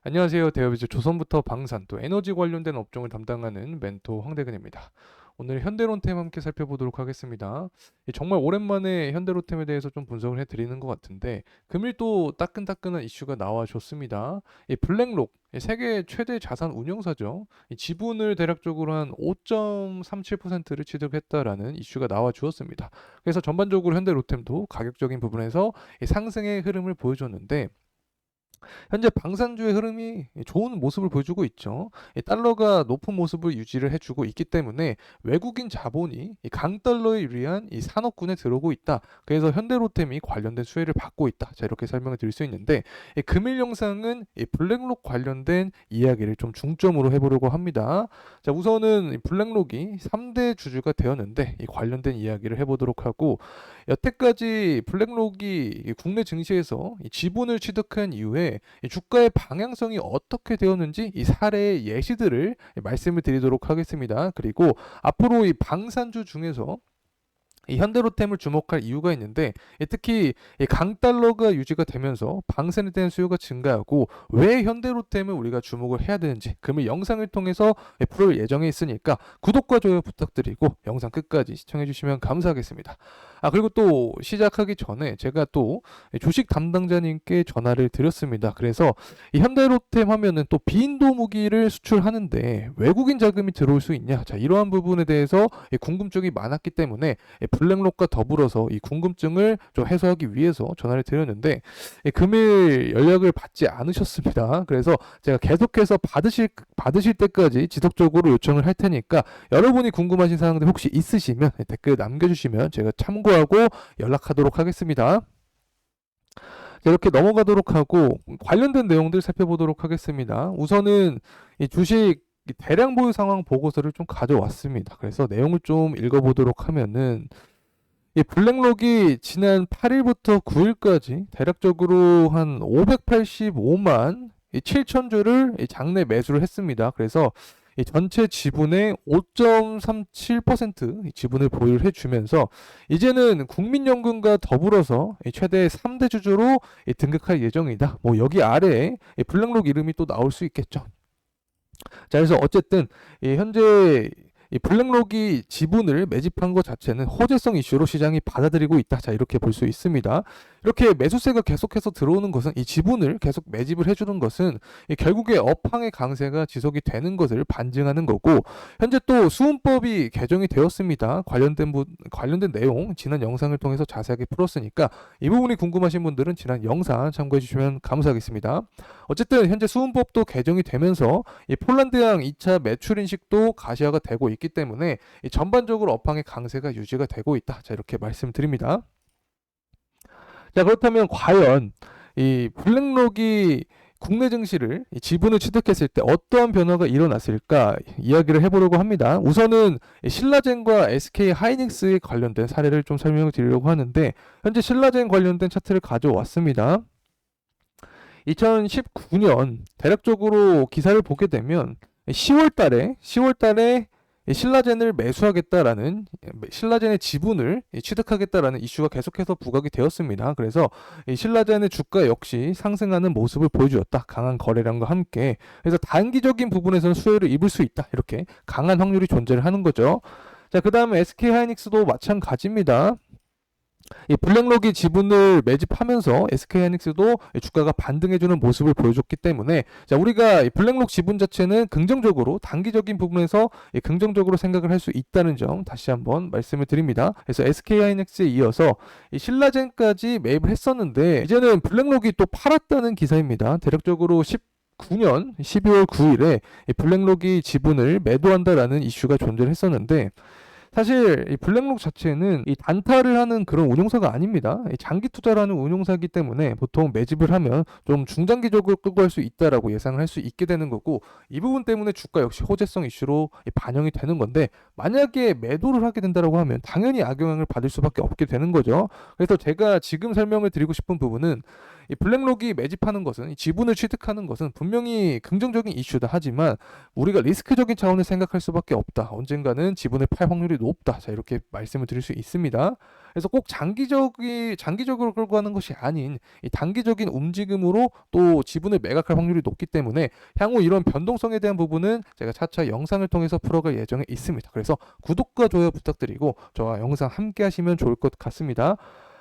안녕하세요. 대여비즈 조선부터 방산 또 에너지 관련된 업종을 담당하는 멘토 황대근입니다. 오늘 현대론템 함께 살펴보도록 하겠습니다. 정말 오랜만에 현대로템에 대해서 좀 분석을 해드리는 것 같은데 금일 또 따끈따끈한 이슈가 나와줬습니다. 이 블랙록, 세계 최대 자산 운용사죠. 이 지분을 대략적으로 한 5.37%를 취득했다라는 이슈가 나와주었습니다. 그래서 전반적으로 현대로템도 가격적인 부분에서 이 상승의 흐름을 보여줬는데 현재 방산주의 흐름이 좋은 모습을 보여주고 있죠. 달러가 높은 모습을 유지를 해주고 있기 때문에 외국인 자본이 이 강달러에 유리한 이 산업군에 들어오고 있다. 그래서 현대로템이 관련된 수혜를 받고 있다. 자, 이렇게 설명을 드릴 수 있는데 금일 영상은 이 블랙록 관련된 이야기를 좀 중점으로 해보려고 합니다. 자, 우선은 이 블랙록이 3대 주주가 되었는데 이 관련된 이야기를 해보도록 하고 여태까지 블랙록이 국내 증시에서 이 지분을 취득한 이후에 이 주가의 방향성이 어떻게 되었는지 이 사례의 예시들을 말씀을 드리도록 하겠습니다. 그리고 앞으로 이 방산주 중에서 이 현대로템을 주목할 이유가 있는데 특히 이 강달러가 유지가 되면서 방산에 대한 수요가 증가하고 왜 현대로템을 우리가 주목을 해야 되는지 금일 영상을 통해서 풀을 예정에 있으니까 구독과 좋아요 부탁드리고 영상 끝까지 시청해 주시면 감사하겠습니다. 그리고 또 시작하기 전에 제가 또 주식 담당자님께 전화를 드렸습니다. 그래서 이 현대로템 하면은 또 비인도 무기를 수출하는데 외국인 자금이 들어올 수 있냐? 자, 이러한 부분에 대해서 궁금증이 많았기 때문에 블랙록과 더불어서 이 궁금증을 좀 해소하기 위해서 전화를 드렸는데 금일 연락을 받지 않으셨습니다. 그래서 제가 계속해서 받으실 때까지 지속적으로 요청을 할 테니까 여러분이 궁금하신 사항들 혹시 있으시면 댓글 남겨주시면 제가 참고하고 연락하도록 하겠습니다. 자, 이렇게 넘어가도록 하고 관련된 내용들 살펴보도록 하겠습니다. 우선은 이 주식 대량 보유 상황 보고서를 좀 가져왔습니다. 그래서 내용을 좀 읽어보도록 하면은 이 블랙록이 지난 8일부터 9일까지 대략적으로 한 585만 7천 주를 장내 매수를 했습니다. 그래서 이 전체 지분의 5.37% 지분을 보유를 해주면서 이제는 국민연금과 더불어서 최대 3대 주주로 등극할 예정이다. 뭐 여기 아래에 블랙록 이름이 또 나올 수 있겠죠. 자, 그래서 어쨌든 현재 이 블랙록이 지분을 매집한 것 자체는 호재성 이슈로 시장이 받아들이고 있다. 자, 이렇게 볼 수 있습니다. 이렇게 매수세가 계속해서 들어오는 것은 이 지분을 계속 매집을 해주는 것은 결국에 업황의 강세가 지속이 되는 것을 반증하는 거고 현재 또 수훈법이 개정이 되었습니다. 관련된 내용 지난 영상을 통해서 자세하게 풀었으니까 이 부분이 궁금하신 분들은 지난 영상 참고해 주시면 감사하겠습니다. 어쨌든 현재 수훈법도 개정이 되면서 이 폴란드양 2차 매출 인식도 가시화가 되고 있기 때문에 이 전반적으로 업황의 강세가 유지가 되고 있다. 자, 이렇게 말씀드립니다. 자, 그렇다면 과연 이 블랙록이 국내 증시를 지분을 취득했을 때 어떠한 변화가 일어났을까 이야기를 해보려고 합니다. 우선은 신라젠과 SK 하이닉스에 관련된 사례를 좀 설명을 드리려고 하는데 현재 신라젠 관련된 차트를 가져왔습니다. 2019년 대략적으로 기사를 보게 되면 10월 달에 신라젠을 매수하겠다라는 신라젠의 지분을 취득하겠다라는 이슈가 계속해서 부각이 되었습니다. 그래서 신라젠의 주가 역시 상승하는 모습을 보여주었다. 강한 거래량과 함께. 그래서 단기적인 부분에서는 수혜를 입을 수 있다. 이렇게 강한 확률이 존재를 하는 거죠. 자, 그 다음에 SK 하이닉스도 마찬가지입니다. 이 블랙록이 지분을 매집하면서 SK하이닉스도 주가가 반등해주는 모습을 보여줬기 때문에 자, 우리가 이 블랙록 지분 자체는 긍정적으로 단기적인 부분에서 긍정적으로 생각을 할 수 있다는 점 다시 한번 말씀을 드립니다. 그래서 SK하이닉스에 이어서 이 신라젠까지 매입을 했었는데 이제는 블랙록이 또 팔았다는 기사입니다. 대략적으로 9년 12월 9일에 블랙록이 지분을 매도한다라는 이슈가 존재를 했었는데 사실 이 블랙록 자체는 이 단타를 하는 그런 운용사가 아닙니다. 장기 투자라는 운용사이기 때문에 보통 매집을 하면 좀 중장기적으로 끌고 갈 수 있다라고 예상을 할 수 있게 되는 거고 이 부분 때문에 주가 역시 호재성 이슈로 반영이 되는 건데 만약에 매도를 하게 된다라고 하면 당연히 악영향을 받을 수밖에 없게 되는 거죠. 그래서 제가 지금 설명을 드리고 싶은 부분은 이 블랙록이 매집하는 것은, 이 지분을 취득하는 것은 분명히 긍정적인 이슈다. 하지만 우리가 리스크적인 차원을 생각할 수밖에 없다. 언젠가는 지분을 팔 확률이 높다. 자, 이렇게 말씀을 드릴 수 있습니다. 그래서 꼭 장기적으로 끌고 가는 것이 아닌 이 단기적인 움직임으로 또 지분을 매각할 확률이 높기 때문에 향후 이런 변동성에 대한 부분은 제가 차차 영상을 통해서 풀어갈 예정에 있습니다. 그래서 구독과 좋아요 부탁드리고 저와 영상 함께 하시면 좋을 것 같습니다.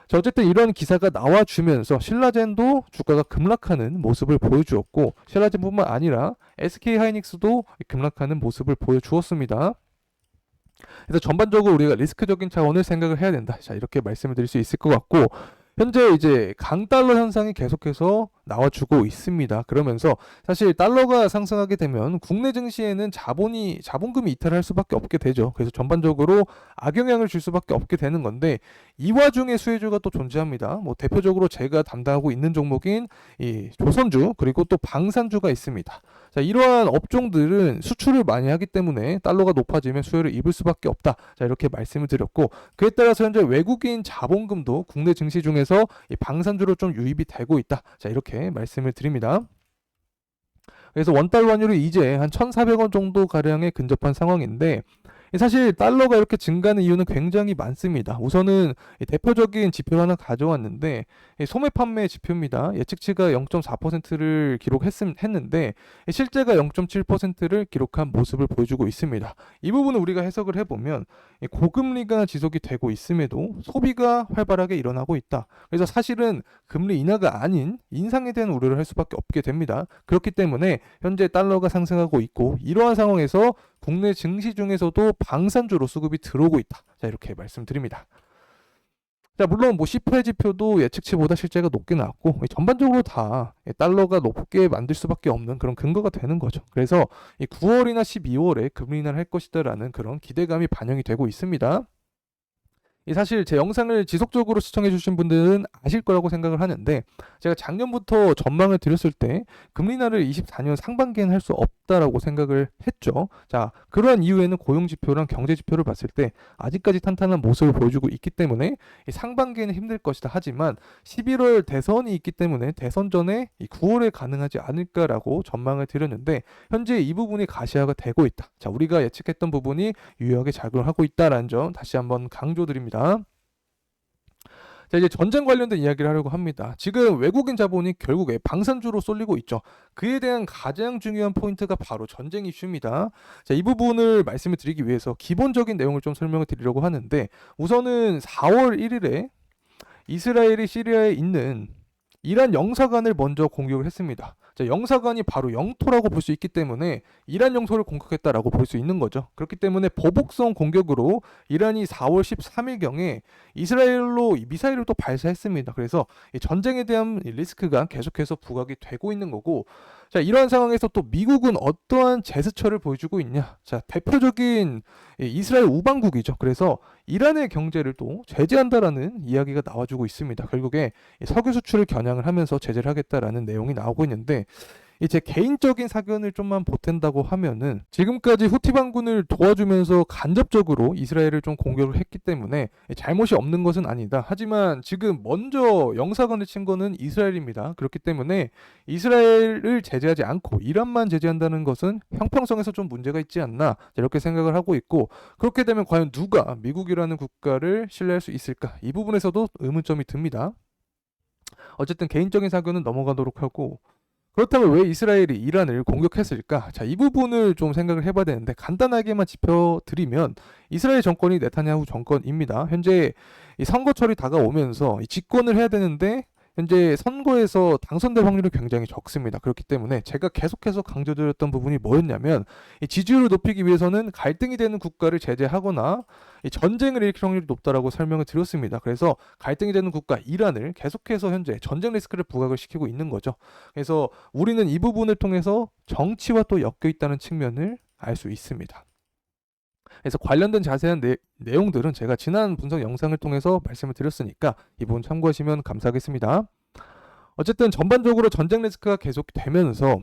자, 어쨌든 이런 기사가 나와주면서 신라젠도 주가가 급락하는 모습을 보여주었고, 신라젠뿐만 아니라 SK하이닉스도 급락하는 모습을 보여주었습니다. 그래서 전반적으로 우리가 리스크적인 차원을 생각을 해야 된다. 자, 이렇게 말씀을 드릴 수 있을 것 같고, 현재 이제 강달러 현상이 계속해서 나와주고 있습니다. 그러면서 사실 달러가 상승하게 되면 국내 증시에는 자본금이 이탈할 수밖에 없게 되죠. 그래서 전반적으로 악영향을 줄 수밖에 없게 되는 건데, 이 와중에 수혜주가 또 존재합니다. 뭐 대표적으로 제가 담당하고 있는 종목인 이 조선주, 그리고 또 방산주가 있습니다. 자, 이러한 업종들은 수출을 많이 하기 때문에 달러가 높아지면 수혜를 입을 수밖에 없다. 자, 이렇게 말씀을 드렸고, 그에 따라서 현재 외국인 자본금도 국내 증시 중에서 이 방산주로 좀 유입이 되고 있다. 자, 이렇게 말씀을 드립니다. 그래서 원달러 환율이 이제 한 1,400원 정도 가량에 근접한 상황인데, 사실 달러가 이렇게 증가하는 이유는 굉장히 많습니다. 우선은 대표적인 지표를 하나 가져왔는데, 소매 판매 지표입니다. 예측치가 0.4%를 기록했는데 실제가 0.7%를 기록한 모습을 보여주고 있습니다. 이 부분을 우리가 해석을 해보면 고금리가 지속이 되고 있음에도 소비가 활발하게 일어나고 있다. 그래서 사실은 금리 인하가 아닌 인상에 대한 우려를 할 수밖에 없게 됩니다. 그렇기 때문에 현재 달러가 상승하고 있고, 이러한 상황에서 국내 증시 중에서도 방산주로 수급이 들어오고 있다. 자, 이렇게 말씀드립니다. 자, 물론 뭐 CPI 지표도 예측치보다 실제가 높게 나왔고, 전반적으로 다 달러가 높게 만들 수밖에 없는 그런 근거가 되는 거죠. 그래서 9월이나 12월에 금리 인하를 할 것이다라는 그런 기대감이 반영이 되고 있습니다. 사실 제 영상을 지속적으로 시청해주신 분들은 아실 거라고 생각을 하는데, 제가 작년부터 전망을 드렸을 때 금리 인하를 24년 상반기에는 할 수 없다라고 생각을 했죠. 자, 그러한 이유에는 고용 지표랑 경제 지표를 봤을 때 아직까지 탄탄한 모습을 보여주고 있기 때문에 상반기에는 힘들 것이다. 하지만 11월 대선이 있기 때문에 대선 전에 9월에 가능하지 않을까라고 전망을 드렸는데, 현재 이 부분이 가시화가 되고 있다. 자, 우리가 예측했던 부분이 유효하게 작용을 하고 있다라는 점 다시 한번 강조드립니다. 자, 이제 전쟁 관련된 이야기를 하려고 합니다. 지금 외국인 자본이 결국에 방산주로 쏠리고 있죠. 그에 대한 가장 중요한 포인트가 바로 전쟁 이슈입니다. 자, 이 부분을 말씀을 드리기 위해서 기본적인 내용을 좀 설명을 드리려고 하는데, 우선은 4월 1일에 이스라엘이 시리아에 있는 이란 영사관을 먼저 공격을 했습니다. 자, 영사관이 바로 영토라고 볼 수 있기 때문에 이란 영토를 공격했다라고 볼 수 있는 거죠. 그렇기 때문에 보복성 공격으로 이란이 4월 13일경에 이스라엘로 미사일을 또 발사했습니다. 그래서 이 전쟁에 대한 리스크가 계속해서 부각이 되고 있는 거고, 자, 이러한 상황에서 또 미국은 어떠한 제스처를 보여주고 있냐. 자, 대표적인 이스라엘 우방국이죠. 그래서 이란의 경제를 또 제재한다라는 이야기가 나와주고 있습니다. 결국에 석유 수출을 겨냥을 하면서 제재를 하겠다라는 내용이 나오고 있는데, 제 개인적인 사견을 좀만 보탠다고 하면은, 지금까지 후티 반군을 도와주면서 간접적으로 이스라엘을 좀 공격을 했기 때문에 잘못이 없는 것은 아니다. 하지만 지금 먼저 영사관을 친 거는 이스라엘입니다. 그렇기 때문에 이스라엘을 제재하지 않고 이란만 제재한다는 것은 형평성에서 좀 문제가 있지 않나, 이렇게 생각을 하고 있고, 그렇게 되면 과연 누가 미국이라는 국가를 신뢰할 수 있을까? 이 부분에서도 의문점이 듭니다. 어쨌든 개인적인 사견은 넘어가도록 하고, 그렇다면 왜 이스라엘이 이란을 공격했을까? 자, 이 부분을 좀 생각을 해봐야 되는데, 간단하게만 짚어드리면 이스라엘 정권이 네타냐후 정권입니다. 현재 이 선거철이 다가오면서 이 집권을 해야 되는데 현재 선거에서 당선될 확률이 굉장히 적습니다. 그렇기 때문에 제가 계속해서 강조드렸던 부분이 뭐였냐면, 이 지지율을 높이기 위해서는 갈등이 되는 국가를 제재하거나 이 전쟁을 일으킬 확률이 높다라고 설명을 드렸습니다. 그래서 갈등이 되는 국가 이란을 계속해서 현재 전쟁 리스크를 부각을 시키고 있는 거죠. 그래서 우리는 이 부분을 통해서 정치와 또 엮여 있다는 측면을 알 수 있습니다. 그래서 관련된 자세한 내용들은 제가 지난 분석 영상을 통해서 말씀을 드렸으니까 이 부분 참고하시면 감사하겠습니다. 어쨌든 전반적으로 전쟁 리스크가 계속되면서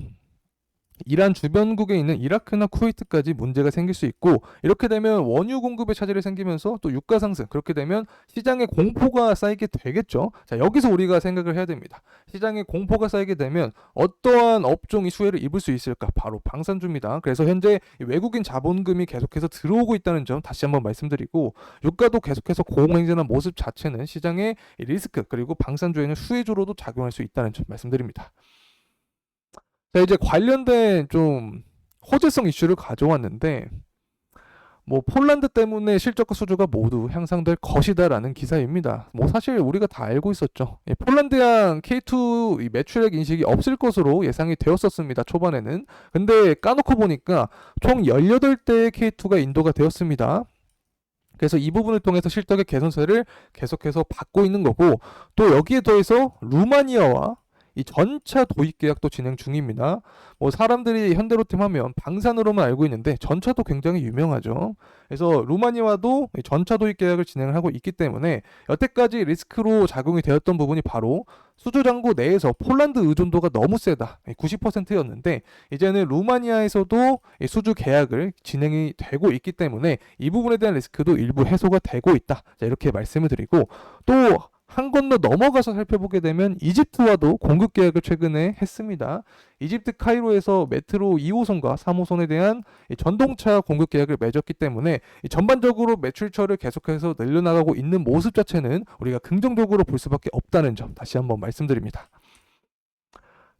이란 주변국에 있는 이라크나 쿠웨이트까지 문제가 생길 수 있고, 이렇게 되면 원유 공급에 차질이 생기면서 또 유가 상승, 그렇게 되면 시장에 공포가 쌓이게 되겠죠. 자, 여기서 우리가 생각을 해야 됩니다. 시장에 공포가 쌓이게 되면 어떠한 업종이 수혜를 입을 수 있을까? 바로 방산주입니다. 그래서 현재 외국인 자본금이 계속해서 들어오고 있다는 점 다시 한번 말씀드리고, 유가도 계속해서 고공행진한 모습 자체는 시장의 리스크, 그리고 방산주에는 수혜주로도 작용할 수 있다는 점 말씀드립니다. 자, 이제 관련된 좀 호재성 이슈를 가져왔는데, 뭐 폴란드 때문에 실적과 수주가 모두 향상될 것이다라는 기사입니다. 뭐 사실 우리가 다 알고 있었죠. 폴란드양 K2 이 매출액 인식이 없을 것으로 예상이 되었었습니다. 초반에는. 근데 까놓고 보니까 총 18대의 K2가 인도가 되었습니다. 그래서 이 부분을 통해서 실적의 개선세를 계속해서 받고 있는 거고, 또 여기에 더해서 루마니아와 이 전차 도입 계약도 진행 중입니다. 뭐 사람들이 현대로템 하면 방산으로만 알고 있는데 전차도 굉장히 유명하죠. 그래서 루마니아와도 전차 도입 계약을 진행을 하고 있기 때문에 여태까지 리스크로 작용이 되었던 부분이 바로 수주장고 내에서 폴란드 의존도가 너무 세다. 90%였는데 이제는 루마니아에서도 수주 계약을 진행이 되고 있기 때문에 이 부분에 대한 리스크도 일부 해소가 되고 있다. 자, 이렇게 말씀을 드리고, 또 한 건더 넘어가서 살펴보게 되면 이집트와도 공급 계약을 최근에 했습니다. 이집트 카이로에서 메트로 2호선과 3호선에 대한 전동차 공급 계약을 맺었기 때문에 전반적으로 매출처를 계속해서 늘려나가고 있는 모습 자체는 우리가 긍정적으로 볼 수밖에 없다는 점 다시 한번 말씀드립니다.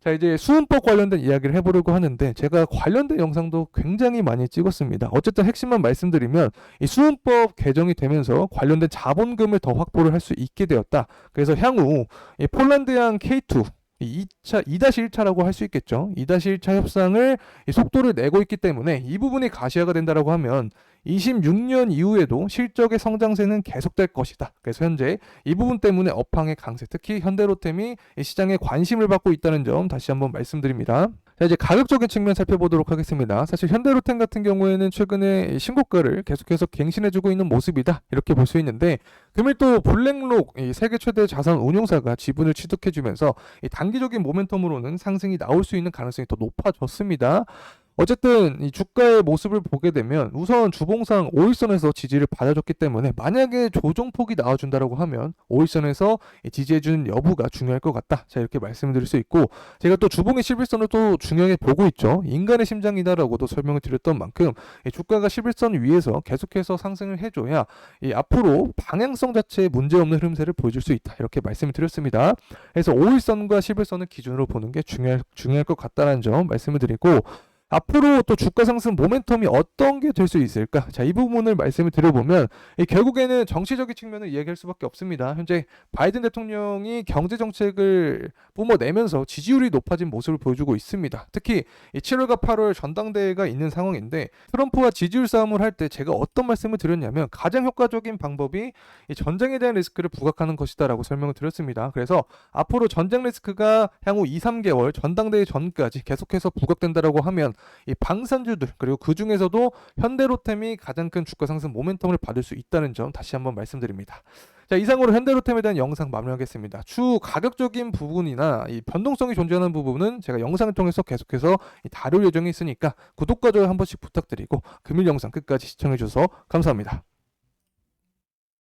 자, 이제 수은법 관련된 이야기를 해보려고 하는데, 제가 관련된 영상도 굉장히 많이 찍었습니다. 어쨌든 핵심만 말씀드리면, 이 수은법 개정이 되면서 관련된 자본금을 더 확보를 할 수 있게 되었다. 그래서 향후 이 폴란드양 K2 2차, 2-1차라고 할 수 있겠죠. 2-1차 협상을 속도를 내고 있기 때문에 이 부분이 가시화가 된다라고 하면 26년 이후에도 실적의 성장세는 계속될 것이다. 그래서 현재 이 부분 때문에 업황의 강세, 특히 현대로템이 시장에 관심을 받고 있다는 점 다시 한번 말씀드립니다. 자, 이제 가격적인 측면 살펴보도록 하겠습니다. 사실 현대로템 같은 경우에는 최근에 신고가를 계속해서 갱신해주고 있는 모습이다. 이렇게 볼 수 있는데, 금일 또 블랙록 세계 최대 자산 운용사가 지분을 취득해주면서 단기적인 모멘텀으로는 상승이 나올 수 있는 가능성이 더 높아졌습니다. 어쨌든 이 주가의 모습을 보게 되면 우선 주봉상 5일선에서 지지를 받아줬기 때문에 만약에 조정폭이 나와준다라고 하면 5일선에서 지지해주는 여부가 중요할 것 같다. 자, 이렇게 말씀드릴 수 있고, 제가 또 주봉의 11선을 또 중요하게 보고 있죠. 인간의 심장이다라고도 설명을 드렸던 만큼 주가가 11선 위에서 계속해서 상승을 해줘야 앞으로 방향성 자체에 문제없는 흐름세를 보여줄 수 있다. 이렇게 말씀을 드렸습니다. 그래서 5일선과 11선을 기준으로 보는 게 중요할 것 같다는 점 말씀을 드리고, 앞으로 또 주가 상승 모멘텀이 어떤 게 될 수 있을까? 자, 이 부분을 말씀을 드려보면 결국에는 정치적인 측면을 이야기할 수밖에 없습니다. 현재 바이든 대통령이 경제 정책을 뿜어내면서 지지율이 높아진 모습을 보여주고 있습니다. 특히 7월과 8월 전당대회가 있는 상황인데, 트럼프와 지지율 싸움을 할 때 제가 어떤 말씀을 드렸냐면 가장 효과적인 방법이 이 전쟁에 대한 리스크를 부각하는 것이다라고 설명을 드렸습니다. 그래서 앞으로 전쟁 리스크가 향후 2-3개월 전당대회 전까지 계속해서 부각된다라고 하면 이 방산주들, 그리고 그 중에서도 현대로템이 가장 큰 주가 상승 모멘텀을 받을 수 있다는 점 다시 한번 말씀드립니다. 자, 이상으로 현대로템에 대한 영상 마무리하겠습니다. 추후 가격적인 부분이나 이 변동성이 존재하는 부분은 제가 영상을 통해서 계속해서 다룰 예정이 있으니까 구독과 좋아요 한 번씩 부탁드리고, 금일 영상 끝까지 시청해 주셔서 감사합니다.